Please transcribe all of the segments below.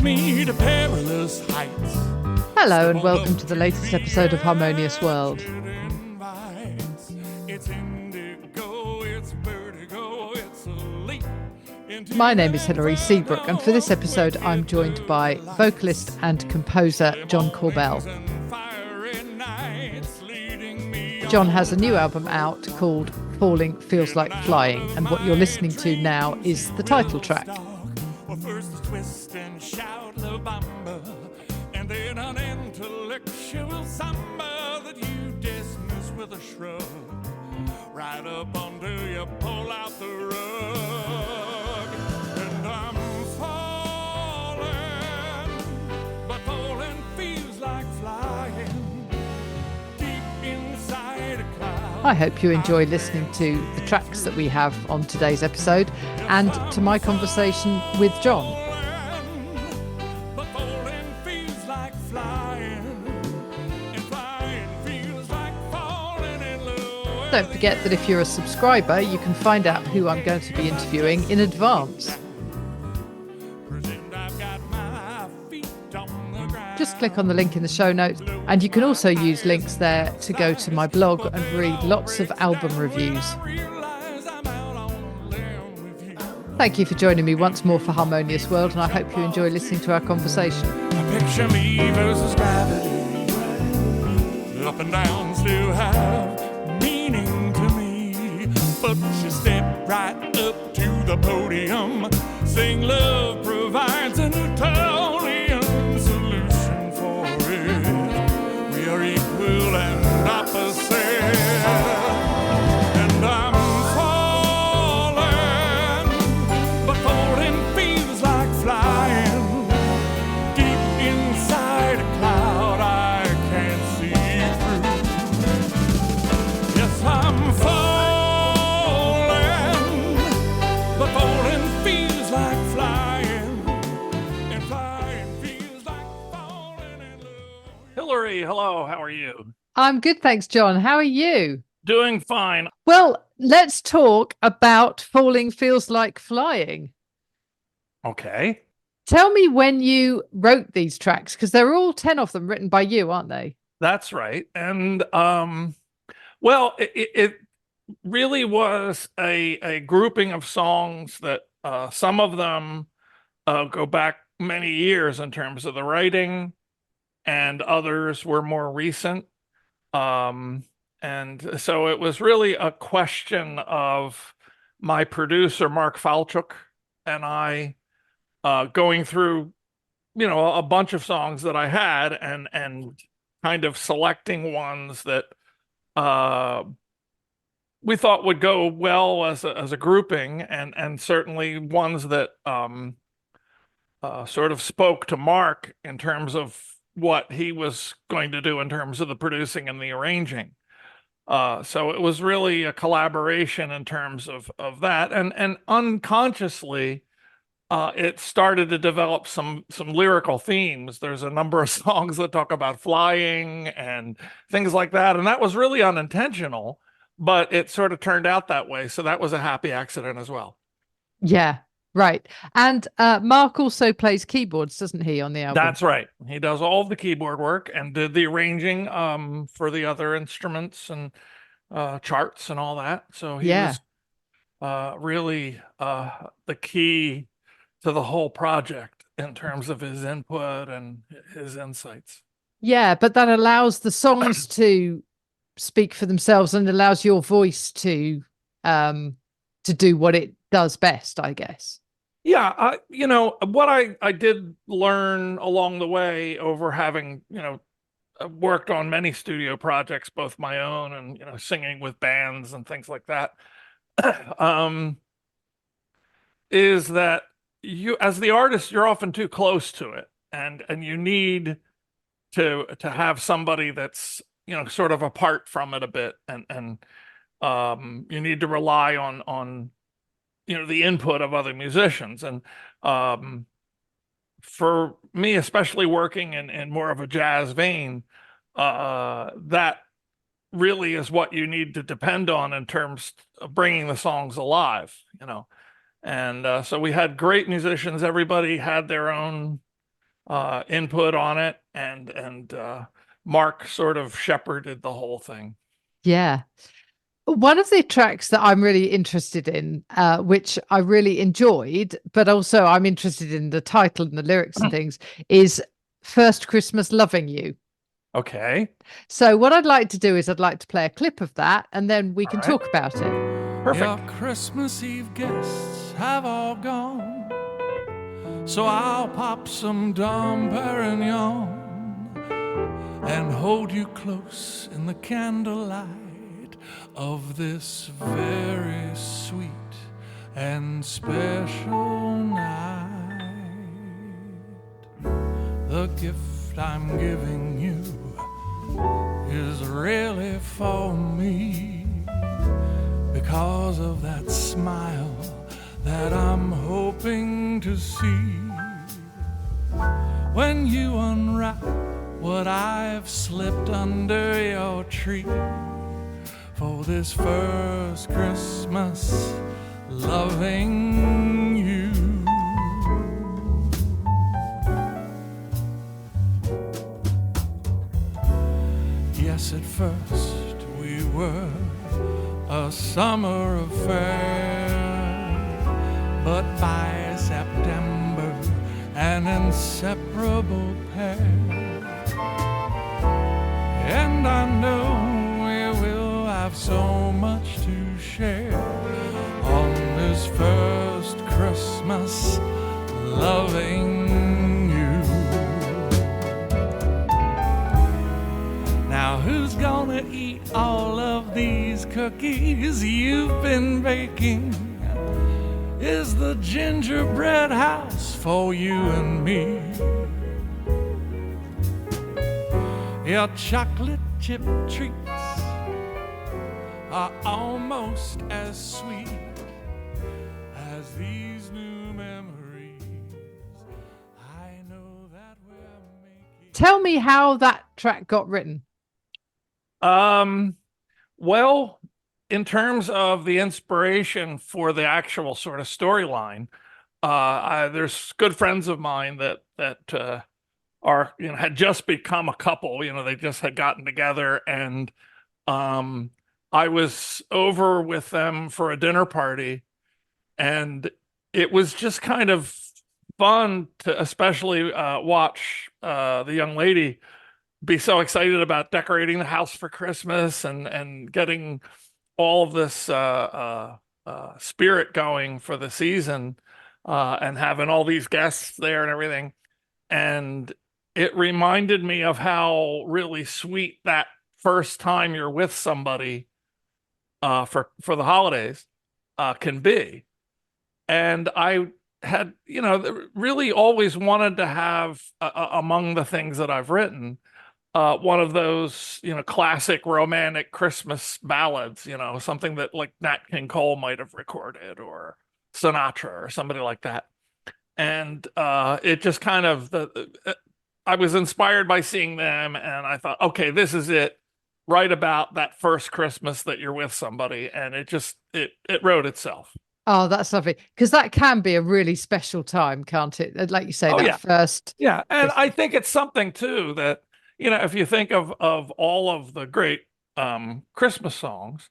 Me to perilous heights. Hello and welcome to the latest episode of Harmonious World. My name is Hilary Seabrook, and for this episode I'm joined by vocalist and composer John Korbel. John has a new album out called Falling Feels Like Flying, and what you're listening to now is the title track. First a twist and shout La Bamba, and then an intellectual samba that you dismiss with a shrug. Right up until you pull out the rug. And I'm falling, but falling feels like flying deep inside a cloud. I hope you enjoy listening to the tracks that we have on today's episode and to my conversation with John. Don't forget that if you're a subscriber, you can find out who I'm going to be interviewing in advance. Just click on the link in the show notes, and you can also use links there to go to my blog and read lots of album reviews. Thank you for joining me once more for Harmonious World, and I hope you enjoy listening to our conversation. Picture me versus gravity. Up and down still have meaning to me, but you step right up to the podium, sing love provides an Italian solution for it. We are equal and opposite, and I'm falling, but falling feels like flying deep inside a cloud I can't see through. Yes, I'm falling, but falling feels like flying, and flying feels like falling in love. Hillary, hello, how are you? I'm good, thanks, John. How are you? Doing fine. Well, let's talk about Falling Feels Like Flying. Okay. Tell me when you wrote these tracks, because they're all 10 of them written by you, aren't they? That's right. And well, it really was a grouping of songs that some of them go back many years in terms of the writing, and others were more recent. And so it was really a question of my producer, Mark Falchuk, and I going through, a bunch of songs that I had and kind of selecting ones that we thought would go well as a grouping, and certainly ones that sort of spoke to Mark in terms of what he was going to do in terms of the producing and the arranging. So it was really a collaboration in terms of that, and unconsciously it started to develop some lyrical themes. There's a number of songs that talk about flying and things like that, and that was really unintentional, but it sort of turned out that way. So that was a happy accident as well. Yeah, right. And Mark also plays keyboards, doesn't he, on the album? That's right. He does all the keyboard work and did the arranging for the other instruments and charts and all that. So he was really the key to the whole project in terms of his input and his insights. Yeah, but that allows the songs to speak for themselves and allows your voice to do what it does best, I guess. Yeah, what I did learn along the way over having, worked on many studio projects, both my own and, singing with bands and things like that, is that you, as the artist, you're often too close to it, and you need to have somebody that's sort of apart from it a bit, and you need to rely on the input of other musicians. And for me, especially working in more of a jazz vein, that really is what you need to depend on in terms of bringing the songs alive. And so we had great musicians. Everybody had their own input on it, and Mark sort of shepherded the whole thing. Yeah. One of the tracks that I'm really interested in, which I really enjoyed, but also I'm interested in the title and the lyrics and things, is First Christmas Loving You. Okay. So what I'd like to do is I'd like to play a clip of that, and then we can right. talk about it. Perfect. Your Christmas Eve guests have all gone, so I'll pop some Dom Perignon and hold you close in the candlelight of this very sweet and special night. The gift I'm giving you is really for me, because of that smile that I'm hoping to see when you unwrap what I've slipped under your tree for this first Christmas loving you. Yes, at first we were a summer affair, but by September an inseparable pair. And I know we will have so much to share on this first Christmas loving you. Now who's gonna eat all of these cookies you've been baking? Is the gingerbread house for you and me? Your chocolate chip treats are almost as sweet as these new memories. I know that we're making. Tell me how that track got written. Well, in terms of the inspiration for the actual sort of storyline, there's good friends of mine that are had just become a couple. They just had gotten together, and I was over with them for a dinner party, and it was just kind of fun to especially watch the young lady be so excited about decorating the house for Christmas and getting all of this spirit going for the season, and having all these guests there and everything. And it reminded me of how really sweet that first time you're with somebody for the holidays can be. And I had, really always wanted to have among the things that I've written, one of those, classic romantic Christmas ballads, something that like Nat King Cole might have recorded, or Sinatra or somebody like that. And it just kind of, I was inspired by seeing them, and I thought, okay, this is it. Write about that first Christmas that you're with somebody, and it wrote itself. Oh, that's lovely. Because that can be a really special time, can't it? Like you say, first. Yeah. And I think it's something too that, if you think of all of the great Christmas songs,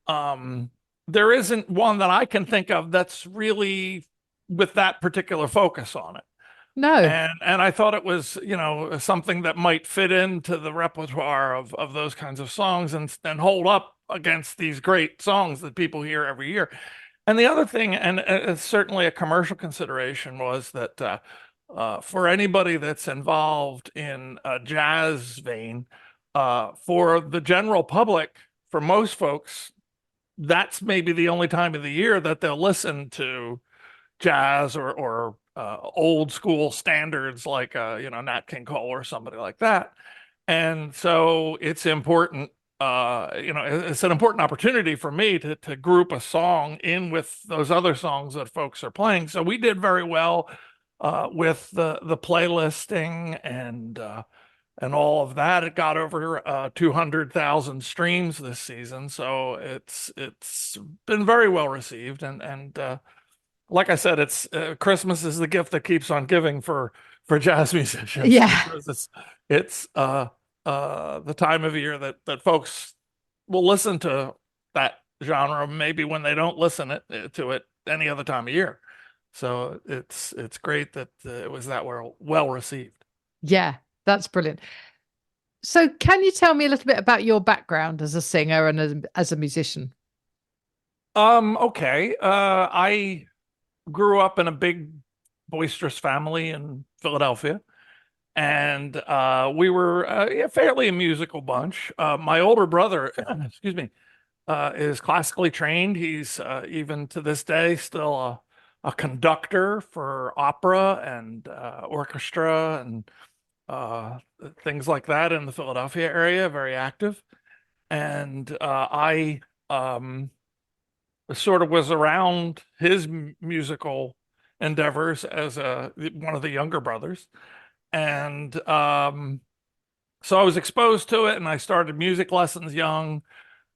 there isn't one that I can think of that's really with that particular focus on it. No. And I thought it was, something that might fit into the repertoire of those kinds of songs and hold up against these great songs that people hear every year. And the other thing, and it's certainly a commercial consideration, was that for anybody that's involved in a jazz vein, for the general public, for most folks, that's maybe the only time of the year that they'll listen to jazz or old school standards like Nat King Cole or somebody like that. And so it's important, it's an important opportunity for me to group a song in with those other songs that folks are playing. So we did very well with the playlisting and all of that. It got over 200,000 streams this season, so it's been very well received. And like I said, it's Christmas is the gift that keeps on giving for jazz musicians. Yeah. Because it's the time of year that folks will listen to that genre maybe when they don't listen to it any other time of year. So it's great that it was that well received. Yeah, that's brilliant. So can you tell me a little bit about your background as a singer and as a musician? Okay. I grew up in a big boisterous family in Philadelphia, and we were yeah, fairly a musical bunch. My older brother, excuse me, is classically trained. He's even to this day still a conductor for opera and orchestra and uh, things like that in the Philadelphia area, very active. And I sort of was around his musical endeavors as one of the younger brothers. And so I was exposed to it, and I started music lessons young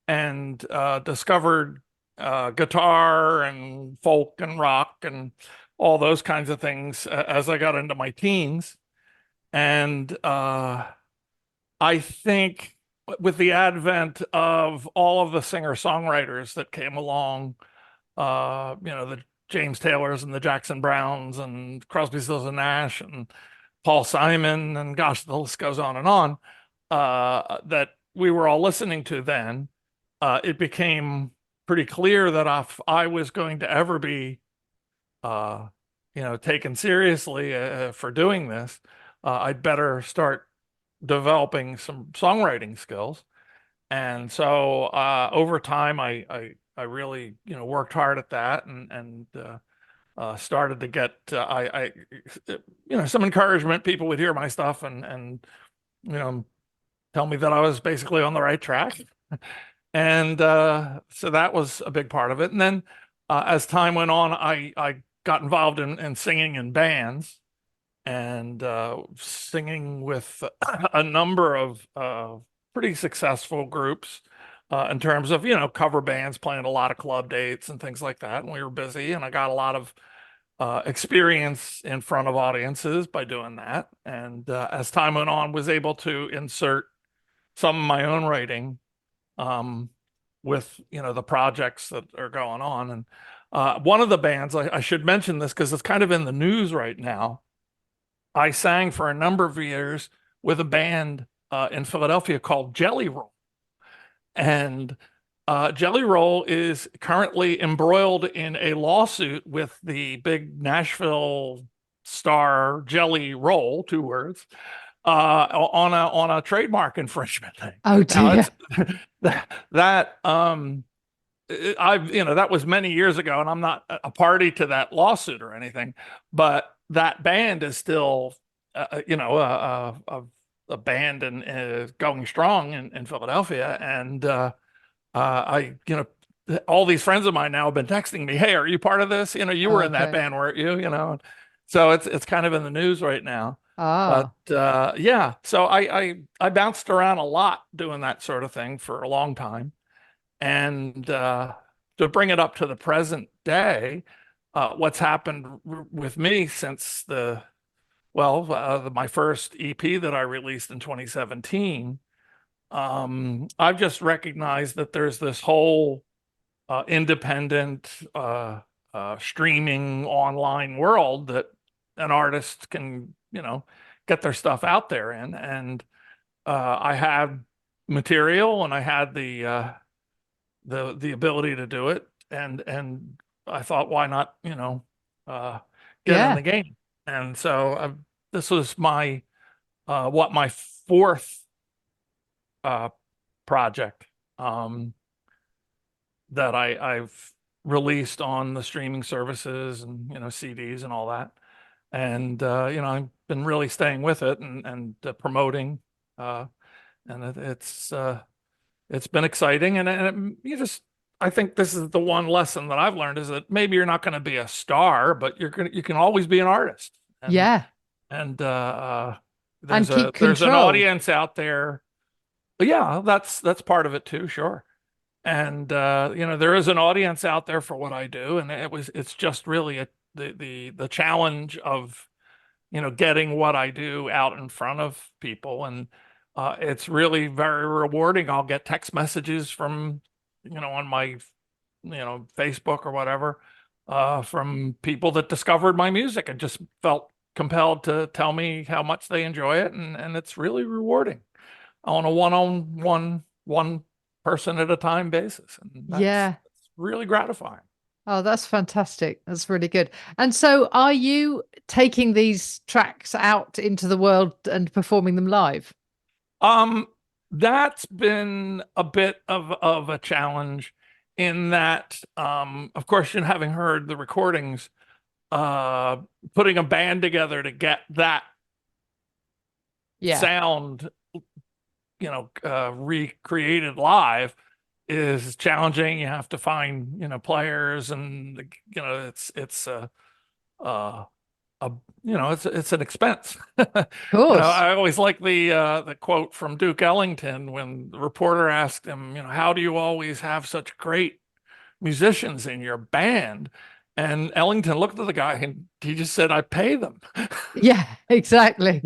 and discovered guitar and folk and rock and all those kinds of things as I got into my teens. And I think with the advent of all of the singer-songwriters that came along, the James Taylors and the Jackson Browns and Crosby, Stills and Nash and Paul Simon, and gosh, the list goes on and on, that we were all listening to then, it became pretty clear that if I was going to ever be, taken seriously for doing this, I'd better start developing some songwriting skills. And so over time, I really worked hard at that and started to get some encouragement. People would hear my stuff and tell me that I was basically on the right track. And so that was a big part of it. And then as time went on, I got involved in singing in bands and singing with a number of pretty successful groups in terms of, cover bands, playing a lot of club dates and things like that. And we were busy, and I got a lot of experience in front of audiences by doing that. And as time went on, was able to insert some of my own writing with, the projects that are going on. And one of the bands, I should mention this because it's kind of in the news right now. I sang for a number of years with a band in Philadelphia called Jelly Roll. And Jelly Roll is currently embroiled in a lawsuit with the big Nashville star Jelly Roll, two words, on a trademark infringement thing. Oh dear. That that was many years ago, and I'm not a party to that lawsuit or anything, but that band is still, a band and going strong in Philadelphia. And all these friends of mine now have been texting me, "Hey, are you part of this? You were in that band, weren't you?" So it's kind of in the news right now. Ah. But yeah, so I bounced around a lot doing that sort of thing for a long time. And to bring it up to the present day, what's happened with me since my first EP that I released in 2017, I've just recognized that there's this whole independent streaming online world that an artist can, get their stuff out there in. And I had material and I had the ability to do it. And I thought, why not, get in the game? And so this was my fourth project that I've released on the streaming services and CDs and all that. And I've been really staying with it and promoting and it's been exciting, I think this is the one lesson that I've learned, is that maybe you're not going to be a star, but you can always be an artist. Yeah. And And keep there's an control. audience out there. Yeah, that's part of it too, sure. And there is an audience out there for what I do, and it's just really the challenge of getting what I do out in front of people, and it's really very rewarding. I'll get text messages from on my Facebook or whatever, from people that discovered my music and just felt compelled to tell me how much they enjoy it, and it's really rewarding on a one person at a time basis, and that's really gratifying. Oh, that's fantastic. That's really good. And so are you taking these tracks out into the world and performing them live? That's been a bit of a challenge, in that, of course, having heard the recordings, putting a band together to get that sound, recreated live is challenging. You have to find, players, and it's an expense. Of course. I always like the quote from Duke Ellington when the reporter asked him, how do you always have such great musicians in your band? And Ellington looked at the guy and he just said, I pay them. Yeah, exactly.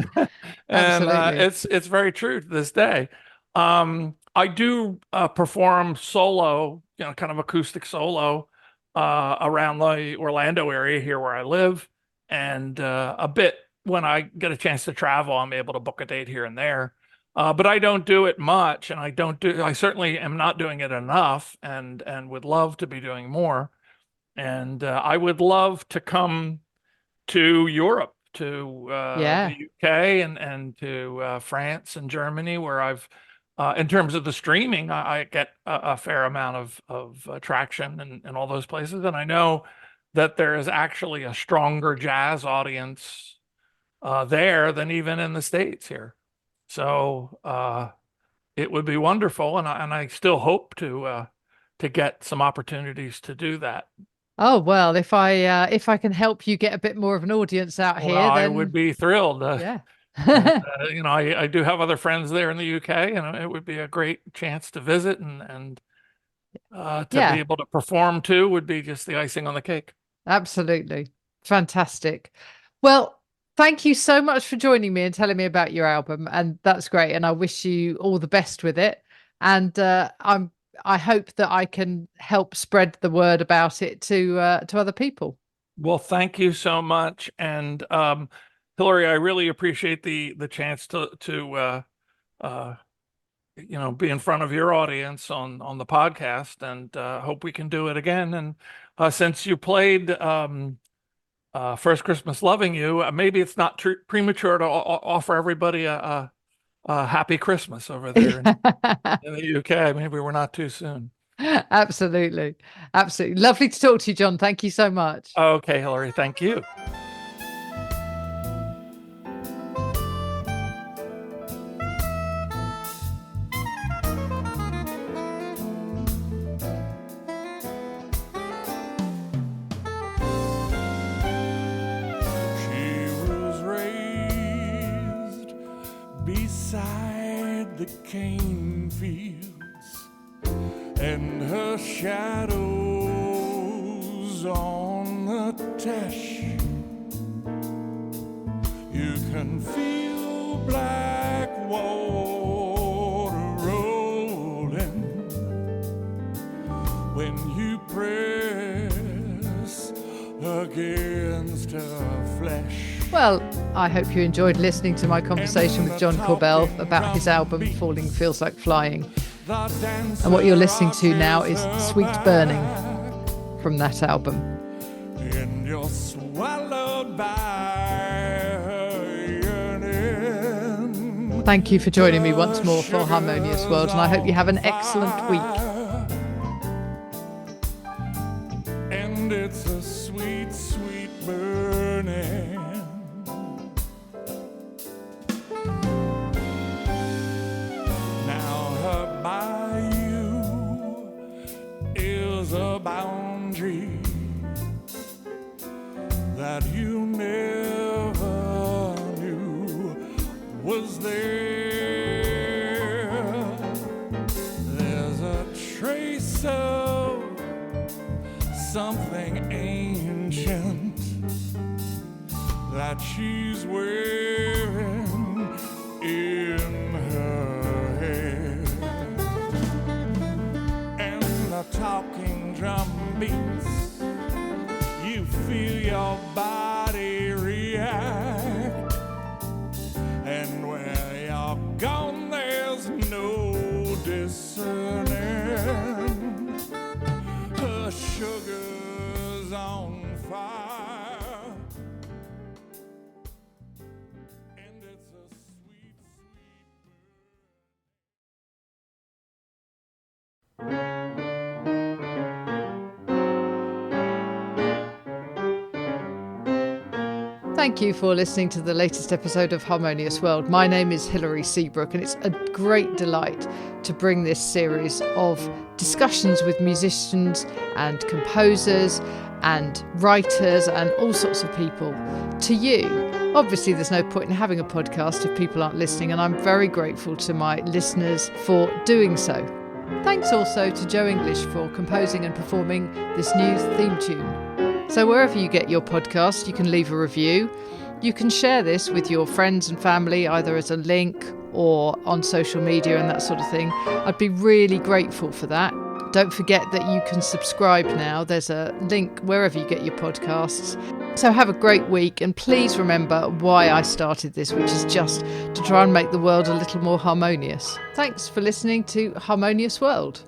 And Absolutely. it's very true to this day. I do perform solo, kind of acoustic solo, around the Orlando area here where I live. And a bit when I get a chance to travel, I'm able to book a date here and there. But I don't do it much, and I certainly am not doing it enough, and would love to be doing more. And I would love to come to Europe, to the UK, and to France and Germany, where I've, in terms of the streaming, I get a fair amount of traction in all those places. And I know that there is actually a stronger jazz audience there than even in the States here. So it would be wonderful, and I still hope to get some opportunities to do that. Oh, well, if I can help you get a bit more of an audience out here, I then would be thrilled. yeah. I do have other friends there in the UK, and it would be a great chance to visit, and to be able to perform too would be just the icing on the cake. Absolutely. Fantastic. Well, thank you so much for joining me and telling me about your album. And that's great. And I wish you all the best with it. And I hope that I can help spread the word about it to other people. Well, thank you so much. And Hillary, I really appreciate the chance to be in front of your audience on the podcast, and hope we can do it again. And since you played First Christmas Loving You, maybe it's not premature to offer everybody a happy Christmas over there in the UK. Maybe we're not too soon. Absolutely. Absolutely. Lovely to talk to you, John. Thank you so much. Okay, Hillary. Thank you. Beside the cane fields, and her shadows on the tesh, you can feel black water rolling when you press against her flesh. Well, I hope you enjoyed listening to my conversation with John Korbel about his album Falling Feels Like Flying. And what you're listening to now is Sweet Burning from that album. And you're swallowed by her yearning. Thank you for joining me once more for Harmonious World, and I hope you have an excellent week. And it's a sweet, sweet burning. a boundary that you never knew was there. There's a trace of something ancient that she's wearing in her hair, and the talking drum beats, you feel your body react, and where you're gone there's no discerning. Her sugar's on fire, and it's a sweet, Thank you for listening to the latest episode of Harmonious World. My name is Hilary Seabrook, and it's a great delight to bring this series of discussions with musicians and composers and writers and all sorts of people to you. Obviously, there's no point in having a podcast if people aren't listening, and I'm very grateful to my listeners for doing so. Thanks also to Joe English for composing and performing this new theme tune. So wherever you get your podcast, you can leave a review. You can share this with your friends and family, either as a link or on social media and that sort of thing. I'd be really grateful for that. Don't forget that you can subscribe now. There's a link wherever you get your podcasts. So have a great week, and please remember why I started this, which is just to try and make the world a little more harmonious. Thanks for listening to Harmonious World.